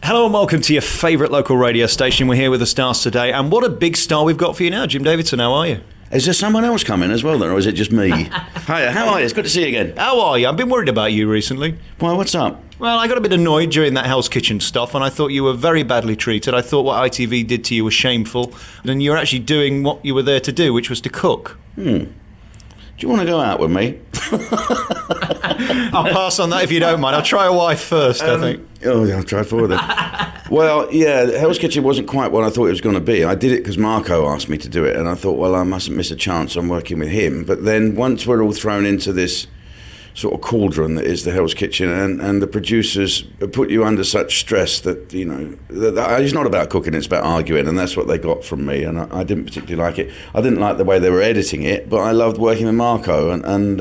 Hello and welcome to your favourite local radio station. We're here with the stars today, and what a big star we've got for you now. Jim Davidson, how are you? Is there someone else coming as well then, or is it just me? Hiya, how are you? It's good to see you again. How are you? I've been worried about you recently. Well, what's up? Well, I got a bit annoyed during that Hell's Kitchen stuff, and I thought you were very badly treated. I thought what ITV did to you was shameful, and you were actually doing what you were there to do, which was to cook. Do you want to go out with me? I'll pass on that if you don't mind. I'll try a wife first, I think. Oh, yeah, I'll try for then. Well, yeah, Hell's Kitchen wasn't quite what I thought it was going to be. I did it because Marco asked me to do it, and I thought, well, I mustn't miss a chance. I'm working with him. But then once we're all thrown into this sort of cauldron that is the Hell's Kitchen, and the producers put you under such stress that, you know, it's not about cooking, it's about arguing, and that's what they got from me, and I didn't particularly like it. I didn't like the way they were editing it, but I loved working with Marco, and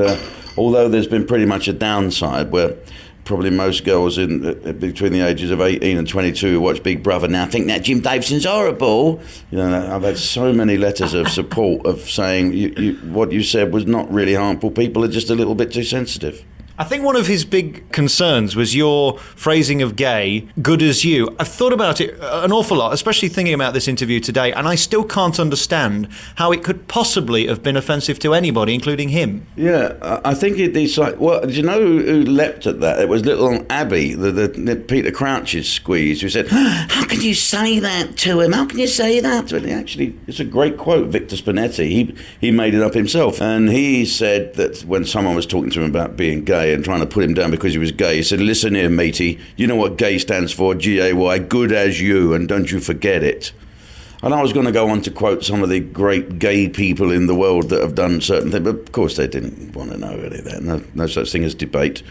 although there's been pretty much a downside where probably most girls in between the ages of 18 and 22 who watch Big Brother now think that Jim Davidson's horrible. You know, I've had so many letters of support of saying what you said was not really harmful. People are just a little bit too sensitive. I think one of his big concerns was your phrasing of gay, good as you. I've thought about it an awful lot, especially thinking about this interview today, and I still can't understand how it could possibly have been offensive to anybody, including him. Yeah, I think it's like, well, do you know who leapt at that? It was little Abby, the Peter Crouch's squeeze, who said, how can you say that to him? How can you say that to him? Actually, it's a great quote, Victor Spinetti. He made it up himself, and he said that when someone was talking to him about being gay and trying to put him down because he was gay, he said, listen here, matey, you know what gay stands for? G-A-Y, good as you, and don't you forget it. And I was going to go on to quote some of the great gay people in the world that have done certain things, but of course they didn't want to know any of that. No such thing as debate.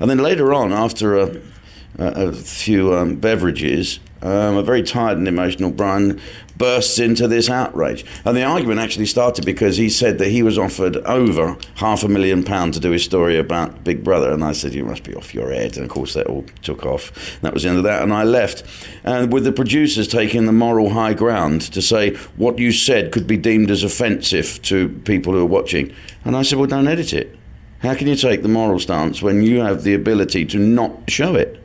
And then later on, after a few beverages, a very tired and emotional Brian bursts into this outrage. And the argument actually started because he said that he was offered over £500,000 to do his story about Big Brother. And I said, you must be off your head. And of course, that all took off. That was the end of that. And I left. And with the producers taking the moral high ground to say what you said could be deemed as offensive to people who are watching. And I said, well, don't edit it. How can you take the moral stance when you have the ability to not show it?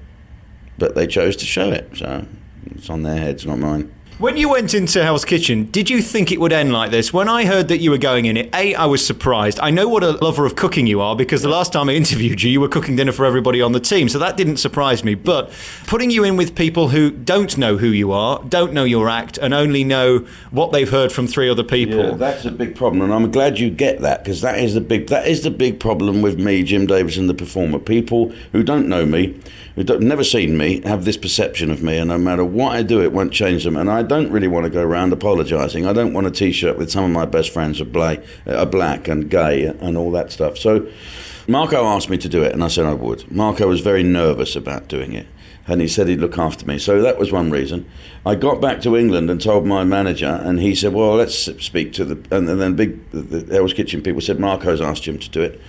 But they chose to show it. So it's on their heads, not mine. When you went into Hell's Kitchen, did you think it would end like this? When I heard that you were going in it, I was surprised. I know what a lover of cooking you are, because the last time I interviewed you, you were cooking dinner for everybody on the team, so that didn't surprise me. But putting you in with people who don't know who you are, don't know your act, and only know what they've heard from three other people. Yeah, that's a big problem, and I'm glad you get that, because that is the big problem with me, Jim Davidson, the performer. People who don't know me, who've never seen me, have this perception of me, and no matter what I do, it won't change them. And I don't really want to go around apologising. I don't want a T-shirt with some of my best friends are black and gay and all that stuff. So Marco asked me to do it, and I said I would. Marco was very nervous about doing it, and he said he'd look after me. So that was one reason. I got back to England and told my manager, and he said, well, let's speak to and then the Hell's Kitchen people said, Marco's asked him to do it.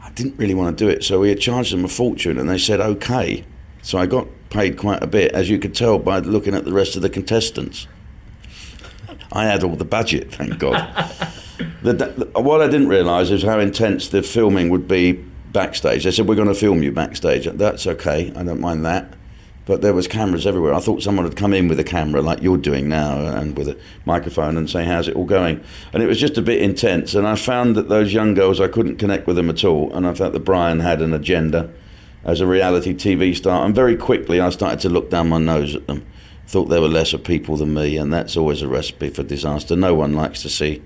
I didn't really want to do it, so we had charged them a fortune, and they said okay. So I got paid quite a bit, as you could tell by looking at the rest of the contestants. I had all the budget, thank God. What I didn't realise is how intense the filming would be backstage. They said, we're going to film you backstage. That's okay, I don't mind that. But there was cameras everywhere. I thought someone had come in with a camera like you're doing now and with a microphone and say, how's it all going? And it was just a bit intense. And I found that those young girls, I couldn't connect with them at all. And I felt that Brian had an agenda as a reality TV star. And very quickly I started to look down my nose at them. Thought they were lesser people than me, and that's always a recipe for disaster. No one likes to see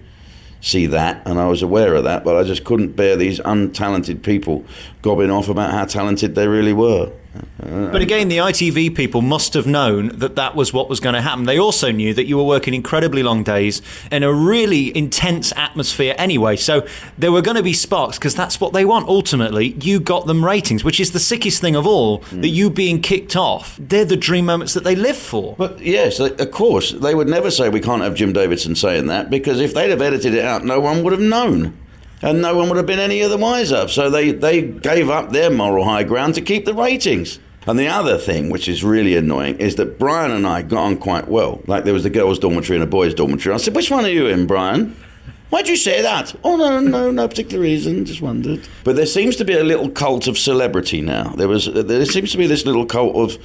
that, and I was aware of that, but I just couldn't bear these untalented people gobbing off about how talented they really were. But again, the ITV people must have known that that was what was going to happen. They also knew that you were working incredibly long days in a really intense atmosphere anyway. So there were going to be sparks, because that's what they want. Ultimately, you got them ratings, which is the sickest thing of all, that you being kicked off. They're the dream moments that they live for. But yes, of course, they would never say we can't have Jim Davidson saying that, because if they'd have edited it out, no one would have known. And no one would have been any of the wiser. So they gave up their moral high ground to keep the ratings. And the other thing, which is really annoying, is that Brian and I got on quite well. Like there was the girls' dormitory and a boys' dormitory. I said, which one are you in, Brian? Why'd you say that? Oh, no particular reason, just wondered. But there seems to be a little cult of celebrity now. There seems to be this little cult of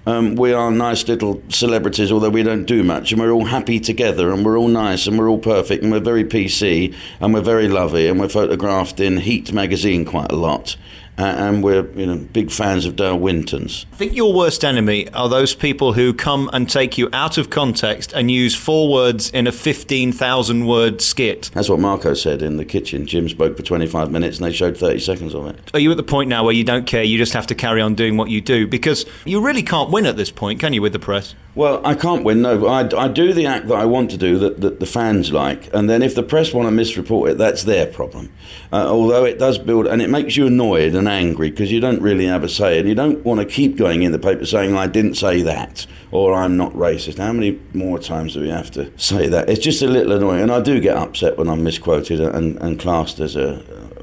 We are nice little celebrities, although we don't do much, and we're all happy together, and we're all nice, and we're all perfect, and we're very PC, and we're very lovely, and we're photographed in Heat magazine quite a lot. And we're big fans of Dale Winton's. I think your worst enemy are those people who come and take you out of context and use 4 words in a 15,000 word skit. That's what Marco said in the kitchen. Jim spoke for 25 minutes and they showed 30 seconds of it. Are you at the point now where you don't care, you just have to carry on doing what you do? Because you really can't win at this point, can you, with the press? Well, I can't win, no. But I do the act that I want to do, that the fans like. And then if the press want to misreport it, that's their problem. Although it does build, and it makes you annoyed and angry because you don't really have a say. And you don't want to keep going in the paper saying, I didn't say that, or I'm not racist. How many more times do we have to say that? It's just a little annoying. And I do get upset when I'm misquoted and classed as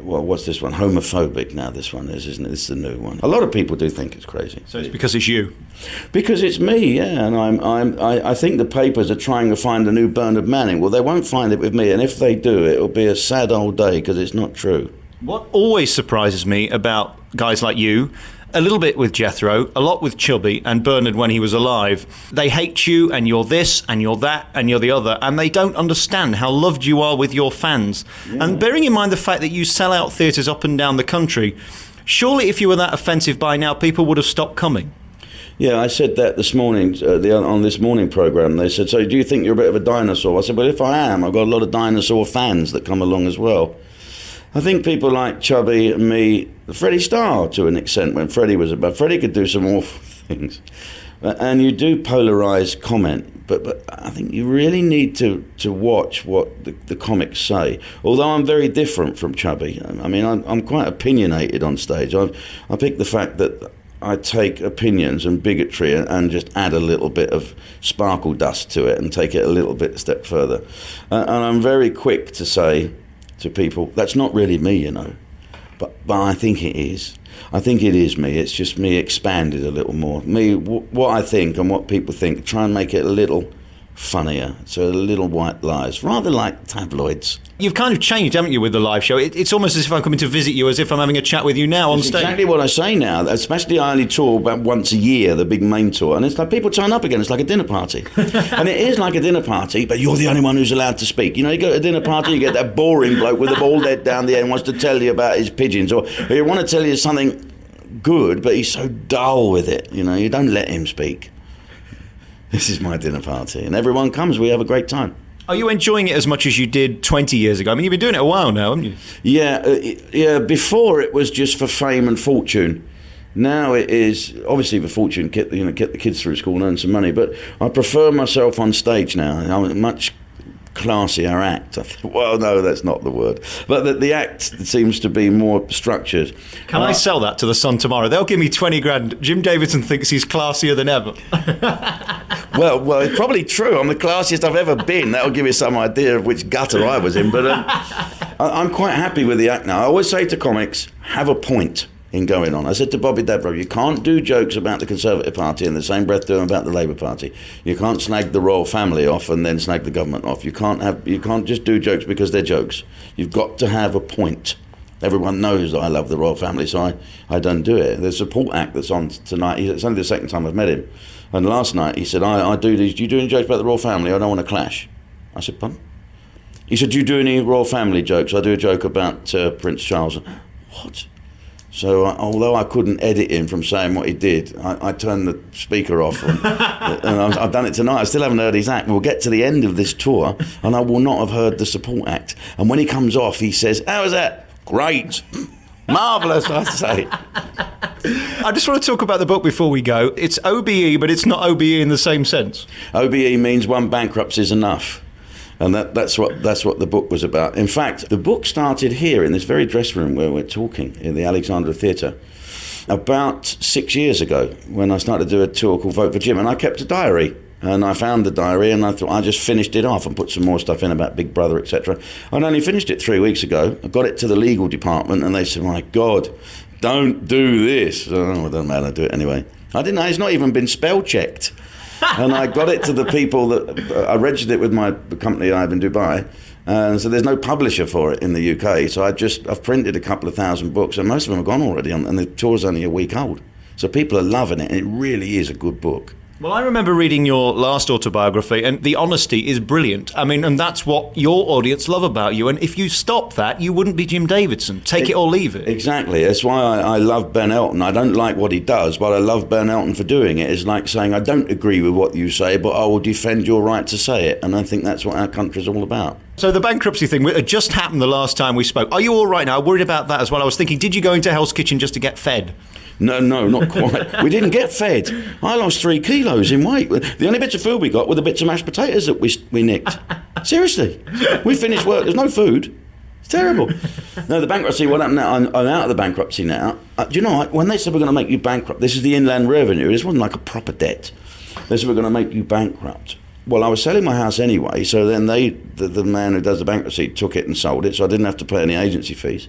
what's this one? Homophobic now this one is, isn't it? This is the new one. A lot of people do think it's crazy. So it's because it's you? Because it's me, yeah. And I think the papers are trying to find a new Bernard Manning. Well, they won't find it with me. And if they do, it'll be a sad old day because it's not true. What always surprises me about guys like you, a little bit with Jethro, a lot with Chubby and Bernard when he was alive, they hate you and you're this and you're that and you're the other, and they don't understand how loved you are with your fans. Yeah. And bearing in mind the fact that you sell out theatres up and down the country, surely if you were that offensive by now, people would have stopped coming. Yeah, I said that this morning on this morning programme. They said, so do you think you're a bit of a dinosaur? I said, well, if I am, I've got a lot of dinosaur fans that come along as well. I think people like Chubby and me, Freddie Starr to an extent, when Freddie was about. Freddie could do some awful things. And you do polarise comment, but I think you really need to watch what the comics say. Although I'm very different from Chubby. I mean, I'm quite opinionated on stage. I pick the fact that I take opinions and bigotry and just add a little bit of sparkle dust to it and take it a little bit step further. And I'm very quick to say to people, that's not really me, but I think it is. I think it is me. It's just me expanded a little more. Me, what I think and what people think, try and make it a little funnier, so a little white lies, rather like tabloids. You've kind of changed, haven't you, with the live show? It's almost as if I'm coming to visit you, as if I'm having a chat with you now on stage. Exactly what I say now, especially I only tour about once a year, the big main tour, and it's like people turn up again, it's like a dinner party. And it is like a dinner party, but you're the only one who's allowed to speak. You go to a dinner party, you get that boring bloke with a bald head down the end wants to tell you about his pigeons, or he want to tell you something good, but he's so dull with it, you don't let him speak. This is my dinner party, and everyone comes. We have a great time. Are you enjoying it as much as you did 20 years ago? I mean, you've been doing it a while now, haven't you? Yeah. Before it was just for fame and fortune. Now it is obviously for fortune, get the kids through school and earn some money. But I prefer myself on stage now. I'm a much classier act. Well, no, that's not the word. But the act seems to be more structured. Can I sell that to the Sun tomorrow? They'll give me 20 grand. Jim Davidson thinks he's classier than ever. Well, it's probably true. I'm the classiest I've ever been. That'll give you some idea of which gutter I was in. But I'm quite happy with the act now. I always say to comics, have a point in going on. I said to Bobby Devereaux, you can't do jokes about the Conservative Party in the same breath do them about the Labour Party. You can't snag the royal family off and then snag the government off. You can't just do jokes because they're jokes. You've got to have a point. Everyone knows that I love the royal family, so I don't do it. The support act that's on tonight, it's only the second time I've met him. And last night he said, I do these, do you do any jokes about the royal family? I don't want to clash. I said, pardon? He said, do you do any royal family jokes? I do a joke about Prince Charles. What? So although I couldn't edit him from saying what he did, I turned the speaker off and I've done it tonight. I still haven't heard his act. We'll get to the end of this tour and I will not have heard the support act. And when he comes off, he says, how was that? Great. Marvellous, I say. I just want to talk about the book before we go. It's OBE, but it's not OBE in the same sense. OBE means one bankruptcy is enough. And that's what the book was about. In fact, the book started here in this very dressing room where we're talking, in the Alexandra Theatre, about 6 years ago when I started to do a tour called Vote for Jim. And I kept a diary. And I found the diary and I thought I just finished it off and put some more stuff in about Big Brother, etc. I'd only finished it 3 weeks ago. I got it to the legal department and they said, my God, don't do this. Oh, it doesn't matter, do it anyway. I didn't know, it's not even been spell checked. And I got it to the people that I registered it with my company I have in Dubai. And so there's no publisher for it in the UK. So I've printed a couple of thousand books and most of them are gone already and the tour's only a week old. So people are loving it, and it really is a good book. Well, I remember reading your last autobiography, and the honesty is brilliant. I mean, and that's what your audience love about you. And if you stop that, you wouldn't be Jim Davidson. Take it or leave it. Exactly. That's why I love Ben Elton. I don't like what he does, but I love Ben Elton for doing it. It's like saying, I don't agree with what you say, but I will defend your right to say it. And I think that's what our country's all about. So the bankruptcy thing, it just happened the last time we spoke. Are you all right now? I'm worried about that as well. I was thinking, did you go into Hell's Kitchen just to get fed? No, not quite. We didn't get fed. I lost 3 kilos in weight. The only bits of food we got were the bits of mashed potatoes that we nicked. Seriously. We finished work. There's no food. It's terrible. No, the bankruptcy, what happened now? I'm out of the bankruptcy now. Do you know what? When they said we're going to make you bankrupt, this is the Inland Revenue. This wasn't like a proper debt. They said we're going to make you bankrupt. Well, I was selling my house anyway, so then the man who does the bankruptcy took it and sold it, so I didn't have to pay any agency fees.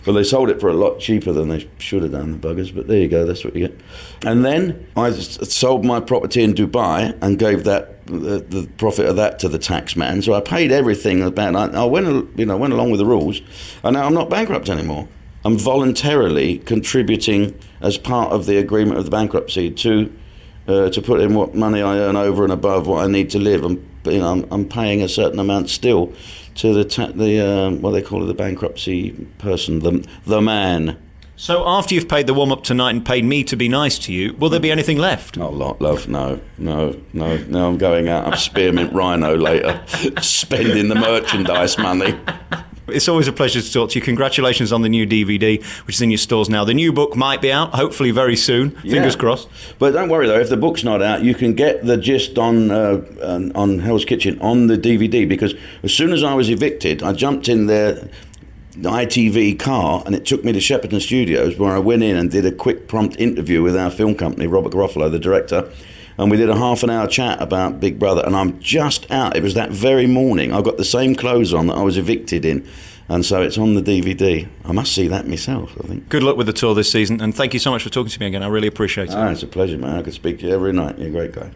Well, they sold it for a lot cheaper than they should have done, the buggers, but there you go, that's what you get. And then I sold my property in Dubai and gave that the profit of that to the tax man. So I paid everything about. I went along with the rules, and now I'm not bankrupt anymore. I'm voluntarily contributing as part of the agreement of the bankruptcy to put in what money I earn over and above what I need to live. I'm paying a certain amount still to the what they call it, the bankruptcy person, the man. So after you've paid the warm-up tonight and paid me to be nice to you, will there be anything left? Not a lot, love. No. Now I'm going out. I'm spearmint rhino later, spending the merchandise money. It's always a pleasure to talk to you. Congratulations on the new DVD, which is in your stores now. The new book might be out, hopefully very soon. Fingers crossed. But don't worry, though. If the book's not out, you can get the gist on Hell's Kitchen on the DVD, because as soon as I was evicted, I jumped in the ITV car, and it took me to Shepperton Studios, where I went in and did a quick prompt interview with our film company, Robert Garofalo, the director. And we did a half-an-hour chat about Big Brother, and I'm just out. It was that very morning. I got the same clothes on that I was evicted in, and so it's on the DVD. I must see that myself, I think. Good luck with the tour this season, and thank you so much for talking to me again. I really appreciate it. It's a pleasure, man. I could speak to you every night. You're a great guy.